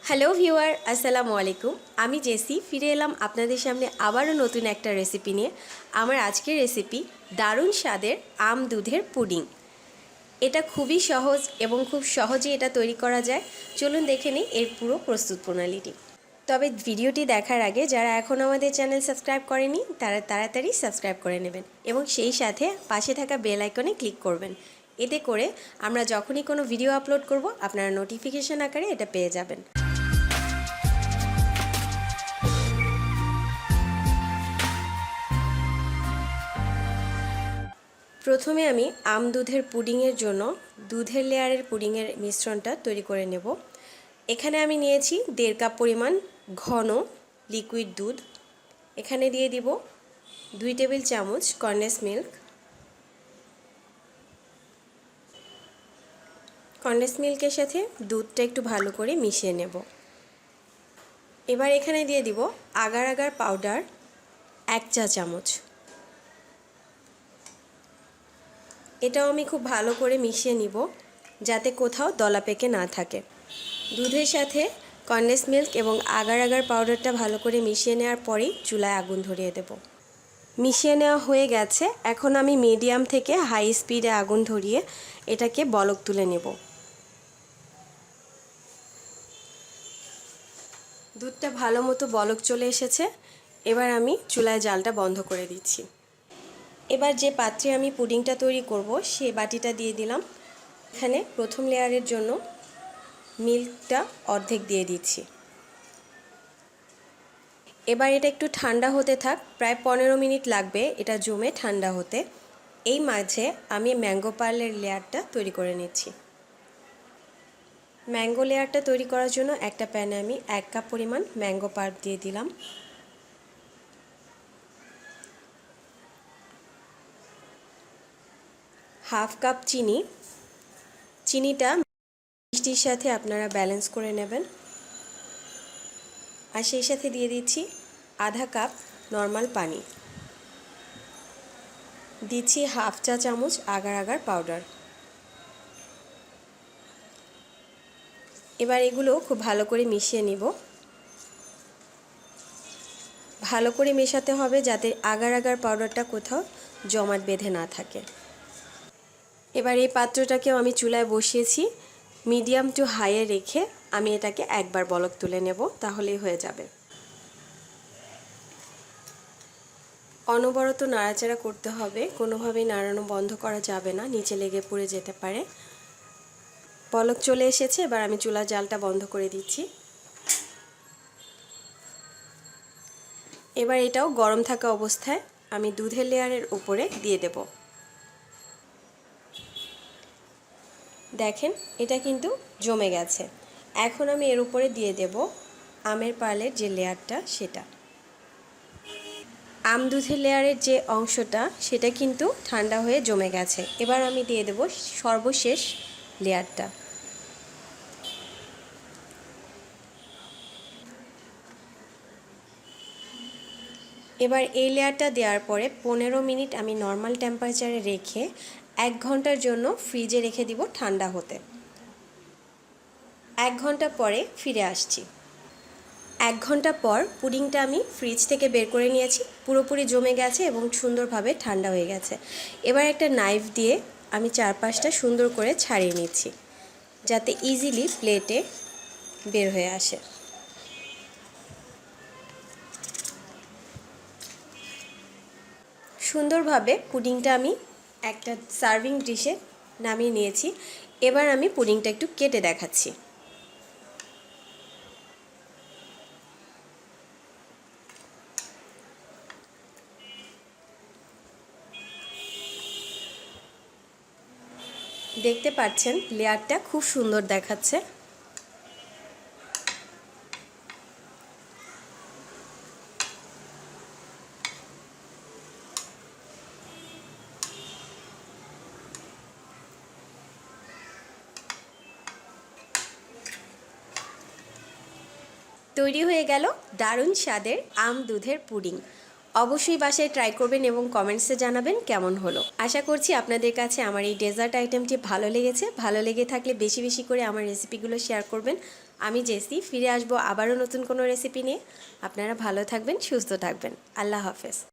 Hello viewer, আসসালামু আলাইকুম। আমি জেসি ফিরে এলাম আপনাদের সামনে আবারও নতুন একটা রেসিপি নিয়ে। আমার আজকের রেসিপি দারুণ স্বাদের আম দুধের পুডিং। এটা খুবই সহজ এবং খুব সহজেই এটা তৈরি করা যায়। চলুন দেখে নিই এর পুরো প্রস্তুত প্রণালীটি। তবে ভিডিওটি দেখার আগে যারা এখন আমাদের চ্যানেল সাবস্ক্রাইব করেনি তারা তাড়াতাড়ি সাবস্ক্রাইব করে নেবেন এবং সেই সাথে পাশে থাকা বেল আইকনে ক্লিক করবেন। এতে করে আমরা যখনই কোনো ভিডিও আপলোড করব আপনারা নোটিফিকেশন আকারে এটা পেয়ে যাবেন। প্রথমে আমি আম দুধের পুডিংয়ের জন্য দুধের লেয়ারের পুডিংয়ের মিশ্রণটা তৈরি করে নেব। এখানে আমি নিয়েছি 1.5 কাপ পরিমাণ ঘন লিকুইড দুধ। এখানে দিয়ে দিব 2 টেবিল চামচ কনডেন্স মিল্ক। কনডেন্স মিল্কের সাথে দুধটা একটু ভালো করে মিশিয়ে নেব। এবার এখানে দিয়ে দিব আগার আগার পাউডার 1 চা চামচ। এটাও আমি খুব ভালো করে মিশিয়ে নিব যাতে কোথাও দলা পেকে না থাকে। দুধের সাথে কনডেন্স মিল্ক এবং আগার আগার পাউডারটা ভালো করে মিশিয়ে নেওয়ার পরেই চুলায় আগুন ধরিয়ে দেব। মিশিয়ে নেওয়া হয়ে গেছে। এখন আমি মিডিয়াম থেকে হাই স্পিডে আগুন ধরিয়ে এটাকে বলক তুলে নেব। দুধটা ভালো মতো বলক চলে এসেছে। এবার আমি চুলায় জালটা বন্ধ করে দিচ্ছি। এবার যে পাত্রে আমি পুডিংটা তৈরি করব সেই বাটিটা দিয়ে দিলাম। এখানে প্রথম লেয়ারের জন্য মিল্কটা অর্ধেক দিয়ে দিচ্ছি। এবার এটা একটু ঠান্ডা হতে থাক, প্রায় 15 মিনিট লাগবে এটা জমে ঠান্ডা হতে। এই মাঝে আমি ম্যাঙ্গো পার্লের লেয়ারটা তৈরি করে নিচ্ছি। ম্যাঙ্গো লেয়ারটা তৈরি করার জন্য একটা প্যানে আমি 1 কাপ পরিমাণ ম্যাঙ্গো পাল্প দিয়ে দিলাম। হাফ কাপ চিনি। চিনিটা মিষ্টির সাথে আপনারা ব্যালেন্স করে নেবেন। আর সেই সাথে দিয়ে দিচ্ছি আধা কাপ নর্মাল পানি। দিচ্ছি হাফ চা চামচ আগার আগার পাউডার। এবার এগুলো খুব ভালো করে মিশিয়ে নিব। ভালো করে মেশাতে হবে যাতে আগার আগার পাউডারটা কোথাও জমাট বেঁধে না থাকে। এবার এই পাত্রটাকেও আমি চুলায় বসিয়েছি। মিডিয়াম টু হাইয়ে রেখে আমি এটাকে একবার বলক তুলে নেব, তাহলেই হয়ে যাবে। অনবরত নাড়াচাড়া করতে হবে, কোনোভাবেই নাড়ানো বন্ধ করা যাবে না, নিচে লেগে পড়ে যেতে পারে। বলক চলে এসেছে, এবার আমি চুলার জালটা বন্ধ করে দিচ্ছি। এবার এটাও গরম থাকা অবস্থায় আমি দুধের লেয়ারের উপরে দিয়ে দেব। দেখেন এটা কিন্তু জমে গেছে। এখন আমি এর উপরে দিয়ে দেব আমের পার্লের যে লেয়ারটা সেটা। আম দুধের লেয়ারের যে অংশটা সেটা কিন্তু ঠান্ডা হয়ে জমে গেছে। এবার আমি দিয়ে দেব সর্বশেষ লেয়ারটা। এবার এই লেয়ারটা দেওয়ার পরে 15 মিনিট আমি নর্মাল টেম্পারেচারে রেখে 1 ঘন্টার জন্য ফ্রিজে রেখে দিব ঠান্ডা হতে। 1 ঘন্টা পরে ফিরে আসছি। 1 ঘন্টা পর পুডিংটা আমি ফ্রিজ থেকে বের করে নিয়েছি। পুরোপুরি জমে গেছে এবং সুন্দরভাবে ঠান্ডা হয়ে গেছে। এবার একটা নাইফ দিয়ে আমি চারপাশটা সুন্দর করে ছাড়িয়ে নিচ্ছি যাতে ইজিলি প্লেটে বের হয়ে আসে। সুন্দরভাবে পুডিংটা আমি একটা সার্ভিং ডিশে নামিয়ে নিয়েছি। এবার আমি পুডিংটা একটু কেটে দেখাচ্ছি। দেখতে পাচ্ছেন লেয়ারটা খুব সুন্দর দেখাচ্ছে। তৈরি হয়ে গেল দারুণ স্বাদের আম দুধের পুডিং। অবশ্যই বাসায় ট্রাই করবেন এবং কমেন্টসে জানাবেন কেমন হলো। আশা করছি আপনাদের কাছে আমার এই ডেজার্ট আইটেমটি ভালো লেগেছে। ভালো লেগে থাকলে বেশি বেশি করে আমার রেসিপিগুলো শেয়ার করবেন। আমি জেসি ফিরে আসবো আবারও নতুন কোনো রেসিপি নিয়ে। আপনারা ভালো থাকবেন, সুস্থ থাকবেন। আল্লাহ হাফেজ।